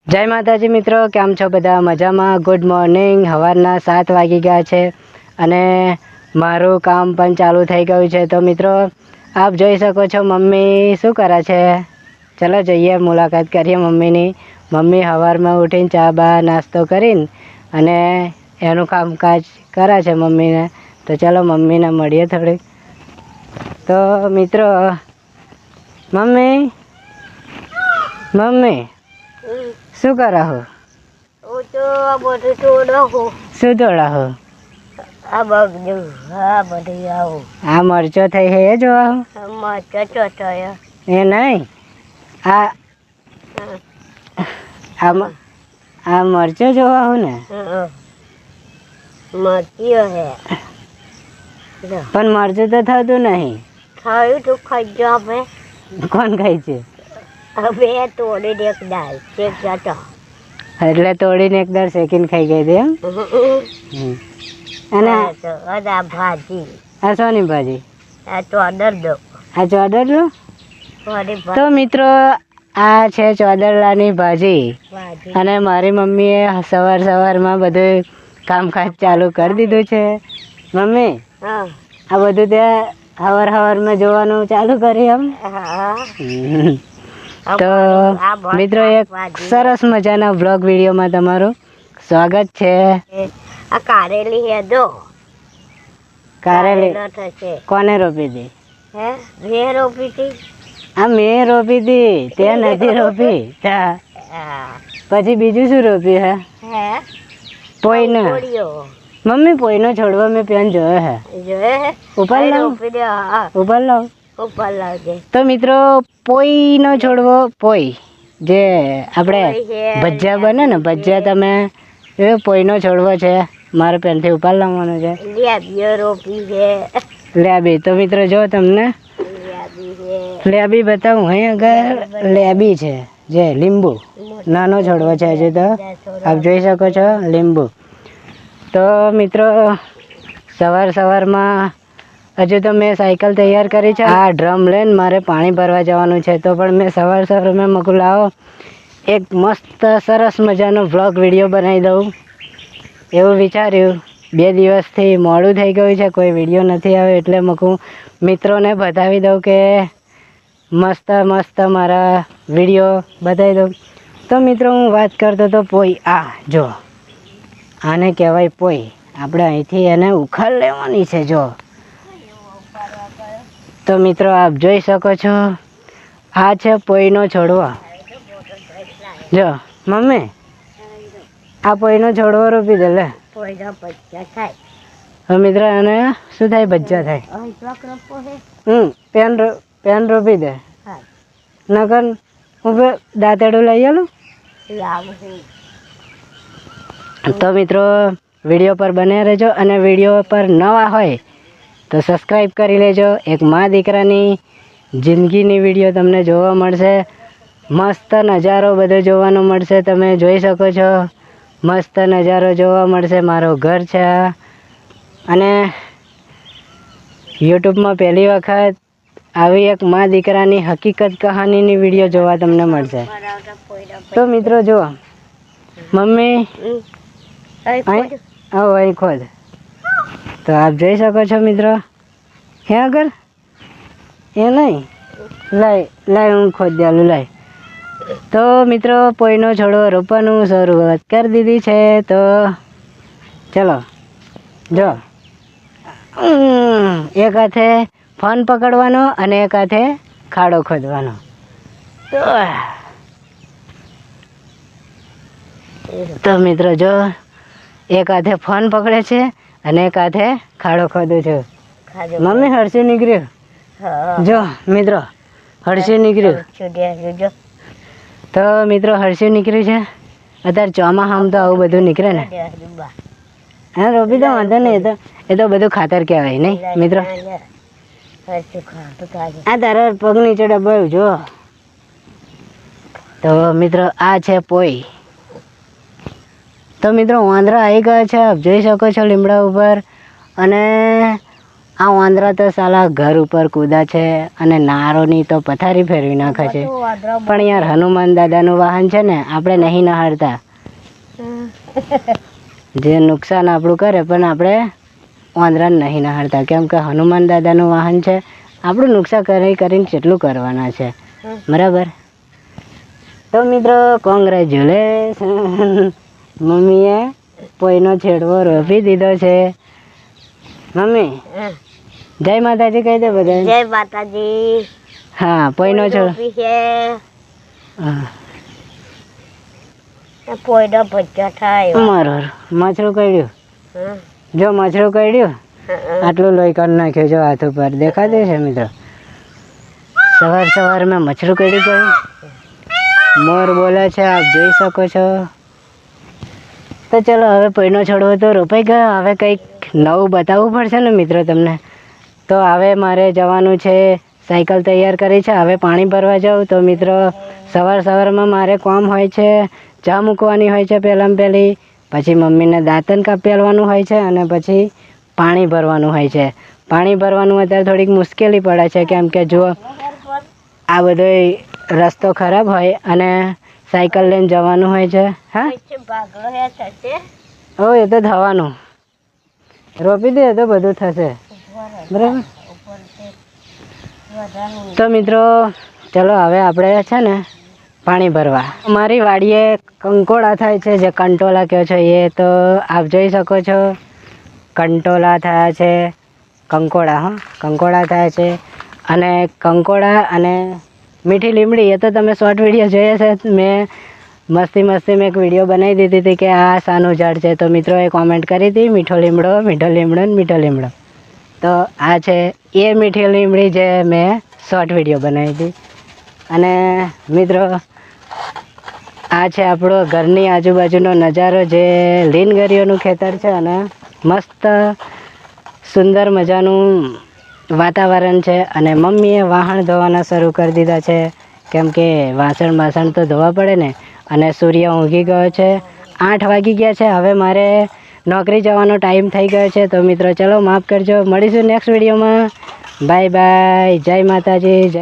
જય માતાજી મિત્રો, કેમ છો બધા? મજામાં? Good morning. સવારના 7 વાગી ગયા છે અને મારું કામ પણ ચાલુ થઈ ગયું છે. તો મિત્રો આપ જોઈ શકો છો મમ્મી શું કરે છે. ચલો જઈએ, મુલાકાત કરીએ મમ્મીની. મમ્મી સવારમાં ઉઠીને ચા બા નાસ્તો કરીને અને એનું કામકાજ કરે છે મમ્મીને. તો ચલો મમ્મીને મળીએ થોડીક. તો મિત્રો મમ્મી શું કરો છો? શું તોડો છો? આ મરચો થઈ છે એ જોવા એ નહીં, આ મરચો જોવા હું ને પણ મરચું તો થતું નહીં. થયું તું ખાઈ જો અમે કોણ ખાય છે? હવે તોડીને એક દાળ શેક જતો એટલે તોડીને એકદમ શેકીને ખાઈ ગઈ હતી એમ. અને આ ભાજી આ સોની ભાજી? આ ચોદર દો આ ચોદરલો. તો મિત્રો આ છે ચોદરલાની ભાજી અને મારી મમ્મીએ સવારમાં બધું કામકાજ ચાલુ કરી દીધું છે. મમ્મી આ બધું ત્યાં સવારમાં જોવાનું ચાલુ કર્યું એમ. તો મિત્રો એક સરસ મજાના વ્લોગ વિડીયોમાં તમારું સ્વાગત છે. આ કારેલી હે દો. કારેલી કોને રોપી હતી? મેં રોપી હતી. આ મેં રોપી હતી, તે નથી રોપી. પછી બીજું શું રોપ્યું હે? પોઈનો. મમ્મી પોઈનો છોડવા મેં પેન જોયો હે. ઉપર લાવ. તો મિત્રો પોઈનો છોડવો, પોઈ જે આપણે ભજીયા બને ને, ભજીયા તમે એ પોઈનો છોડવો છે. મારે પેનથી ઉપર લાવવાનો છે. લેબી. તો મિત્રો જો તમને લેબી બતાવું. અહીં આગળ લેબી છે, જે લીંબુ નાનો છોડવો છે હજુ તો આપ જોઈ શકો છો. લીંબુ. તો મિત્રો સવારમાં હજુ તો મેં સાયકલ તૈયાર કરી છે. આ ડ્રમ લઈને મારે પાણી ભરવા જવાનું છે. તો પણ મેં સવારમાં મકું લાવો એક મસ્ત સરસ મજાનો વ્લોગ વિડીયો બનાવી દઉં એવું વિચાર્યું. 2 દિવસથી મોડું થઈ ગયું છે, કોઈ વિડીયો નથી આવ્યો. એટલે મકું મિત્રોને બતાવી દઉં કે મસ્ત મારા વિડીયો બતાવી દઉં. તો મિત્રો હું વાત કરતો તો પોઈ. આ જો આને કહેવાય પોઈ. આપણે અહીંથી એને ઉખાડ લેવાની છે. જો તો મિત્રો આપ જોઈ શકો છો આ છે પોઈનો છોડવો. જો મમ્મી આ પોઈનો છોડવો રોપી દે. લે હવે મિત્ર એને શું થાય? ભજીયા થાય. પેન રોપી દે. નકર હું દાંતેડું લઈ આવું. તો મિત્રો વિડીયો પર બન્યા રહેજો અને વિડીયો પર નવા હોય તો સબસ્ક્રાઈબ કરી લેજો. એક મા દીકરાની જિંદગીની વિડીયો તમને જોવા મળશે. મસ્ત નજારો બધો જોવાનો મળશે. તમે જોઈ શકો છો મસ્ત નજારો જોવા મળશે. મારું ઘર છે અને યુટ્યુબમાં પહેલી વખત આવી એક મા દીકરાની હકીકત કહાનીની વિડીયો જોવા તમને મળશે. તો મિત્રો જુઓ મમ્મી અહીં ખોદ. તો આપ જોઈ શકો છો મિત્રો. હે આગળ એ નહીં લાય હું ખોદ દેલું લાય. તો મિત્રો પોઈનો છોડવો રોપવાનું શરૂઆત કરી દીધી છે. તો ચલો જો એક હાથે ફોન પકડવાનો અને એક હાથે ખાડો ખોદવાનો. તો મિત્રો જો એક હાથે ફોન પકડે છે અને એક હાથે ખાડો ખોદું છું. મમ્મી હરસી નીકળ્યું. જો મિત્રો હરસી નીકળ્યું. તો મિત્રો હરસી નીકળ્યું છે. અત્યારે ચોમાસામાં તો આવું બધું નીકળે ને. હા રોપી તો વાંધો નહીં. એ તો બધું ખાતર કહેવાય નહીં મિત્રો. આ તારા પગ નીચે ડબાયું જો. તો મિત્રો આ છે પોઈ. તો મિત્રો વાંદરા આવી ગયા છે, આપ જોઈ શકો છો લીમડા ઉપર. અને આ વાંદરા તો સાલા ઘર ઉપર કૂદા છે અને નારોની તો પથારી ફેરવી નાખે છે. પણ યાર હનુમાન દાદાનું વાહન છે ને, આપણે નહીં નહાડતા. જે નુકસાન આપણું કરે પણ આપણે વાંદરાને નહીં નહાડતા, કેમ કે હનુમાન દાદાનું વાહન છે. આપણું નુકસાન કરીને કેટલું કરવાના છે, બરાબર? તો મિત્રો, કોંગ્રેચ્યુલેશન, મમ્મીએ પોઈનો છેડવો રોપી દીધો છે. મમ્મી જય માતાજી કહી દે બધા. જય માતાજી. હા, પોઈનો છેડવો. પોઈનો ભજ્જો થાય. મારો મછરું કરડ્યું. જો મછરું કરડ્યું, આટલું લોહી કરી નાખ્યું જો હાથ ઉપર, દેખાતું છે મિત્રો? સવાર મેં મછરું કરડી ગયું. મોર બોલે છે, આપ જોઈ શકો છો. તો ચલો, હવે પોઈનો છોડવો તો રોપાઈ ગયો. હવે કંઈક નવું બતાવવું પડશે ને મિત્રો તમને. તો હવે મારે જવાનું છે, સાયકલ તૈયાર કરી છે, હવે પાણી ભરવા જાઉં. તો મિત્રો, સવારમાં મારે કામ હોય છે, ચા મૂકવાની હોય છે પહેલાં પહેલી, પછી મમ્મીને દાંતણ કાપવાનું હોય છે, અને પછી પાણી ભરવાનું હોય છે. પાણી ભરવાનું અત્યારે થોડીક મુશ્કેલી પડે છે, કેમ કે જુઓ આ બધો રસ્તો ખરાબ હોય અને સાયકલ લઈને જવાનું હોય છે. હા, હો, એ તો થવાનું. રોપી દે તો બધું થશે, બરાબર? તો મિત્રો, ચલો હવે આપણે છે ને પાણી ભરવા. મારી વાડીએ કંકોડા થાય છે, જે કંટોલા કહો છો એ. તો આપ જોઈ શકો છો, કંટોલા થયા છે, કંકોડા. હા, કંકોડા થયા છે. અને કંકોડા અને મીઠી લીમડી, એ તો તમે શોર્ટ વિડીયો જોયા છે. મેં મેં એક વિડીયો બનાવી દીધી હતી કે આ શાનું ઝાડ છે. તો મિત્રોએ કોમેન્ટ કરી હતી, મીઠો લીમડો, મીઠો લીમડો ને મીઠો લીમડો. તો આ છે એ મીઠી લીમડી જે મેં શોર્ટ વિડીયો બનાવી હતી. અને મિત્રો, આ છે આપણો ઘરની આજુબાજુનો નજારો, જે લીનગરીઓનું ખેતર છે અને મસ્ત સુંદર મજાનું વાતાવરણ છે. અને મમ્મીએ વાહન ધોવાના શરૂ કરી દીધા છે, કેમ કે વાસણ તો ધોવા પડે ને. અને સૂર્ય ઊંઘી ગયો છે, 8 વાગી ગયા છે. હવે મારે નોકરી જવાનો ટાઈમ થઈ ગયો છે. તો મિત્રો, ચલો માફ કરજો, મળીશું નેક્સ્ટ વિડીયોમાં. બાય બાય, જય માતાજી, જય